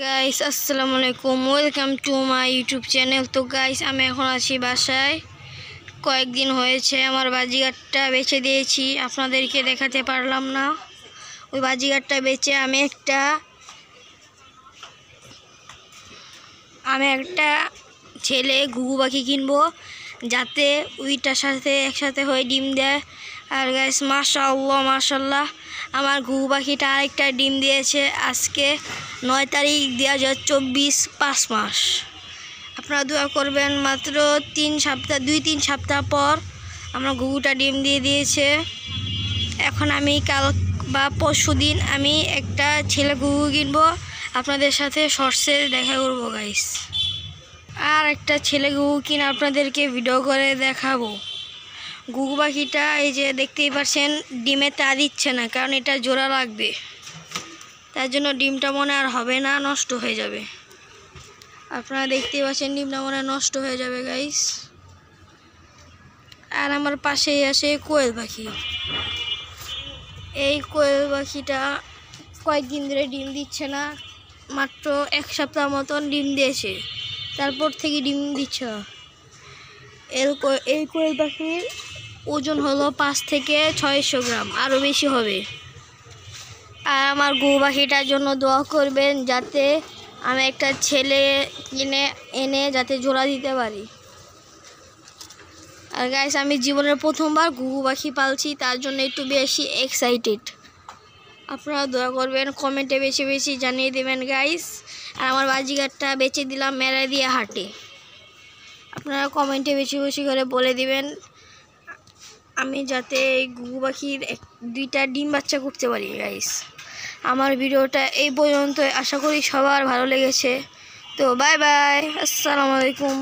Guys আসসালামু আলাইকুম, welcome to my YouTube channel. তো গাইস আমি এখন আছি বাসায়। কয়েকদিন হয়েছে আমার বাজিগারটা বেচে দিয়েছি, আপনাদেরকে দেখাতে পারলাম না। ওই বাজিগারটা বেচে আমি একটা ছেলে ঘুঘু পাখি কিনবো, যাতে ওইটার সাথে একসাথে হয়ে ডিম দেয়। আর গাইস মাশাআল্লাহ আমার ঘুঘু পাখিটা আরেকটা ডিম দিয়েছে আজকে 9 তারিখ 2024, 5 মাস। আপনারা দোয়া করবেন, মাত্র 2-3 সপ্তাহ পর আমার ঘুঘুটা ডিম দিয়ে দিয়েছে। এখন আমি কাল বা পরশু দিন আমি একটা ছেলে ঘুঘু কিনবো, আপনাদের সাথে শর্টসে দেখা করবো গাইস। আর একটা ছেলে ঘুঘু কিনে আপনাদেরকে ভিডিও করে দেখাবো। ঘুঘু পাখিটা এই যে দেখতেই পাচ্ছেন, ডিমে তা দিচ্ছে না, কারণ এটা জোড়া লাগবে, তার জন্য ডিমটা মনে আর হবে না, নষ্ট হয়ে যাবে। আপনারা দেখতেই পাচ্ছেন ডিমটা মনে নষ্ট হয়ে যাবে গাইস। আর আমার পাশেই আসে কোয়েল পাখি। এই কোয়েল পাখিটা কয়েকদিন ধরে ডিম দিচ্ছে না, মাত্র 1 সপ্তাহ মতন ডিম দিয়েছে, তারপর থেকে ডিম দিচ্ছে না। এই কোয়েল পাখির ওজন হলো 5 থেকে 600 গ্রাম, আরও বেশি হবে। আর আমার ঘুঘু পাখিটার জন্য দোয়া করবেন, যাতে আমি একটা ছেলে এনে যাতে জোড়া দিতে পারি। আর গাইস আমি জীবনের প্রথমবার ঘুঘু পাখি পালছি, তার জন্য একটু বেশি এক্সাইটেড। আপনারা দোয়া করবেন, কমেন্টে বেশি বেশি জানিয়ে দেবেন গাইস। আর আমার বাজিগারটা বেচে দিলাম মেলা দিয়ে হাটে। আপনারা কমেন্টে বেশি বেশি করে বলে দিবেন, আমি যাতে এই ঘুঘু পাখির 2টা ডিম বাচ্চা করতে পারি গাইস। আমার ভিডিওটা এই পর্যন্ত, আশা করি সবার ভালো লেগেছে। তো বাই বাই, আসসালামু আলাইকুম।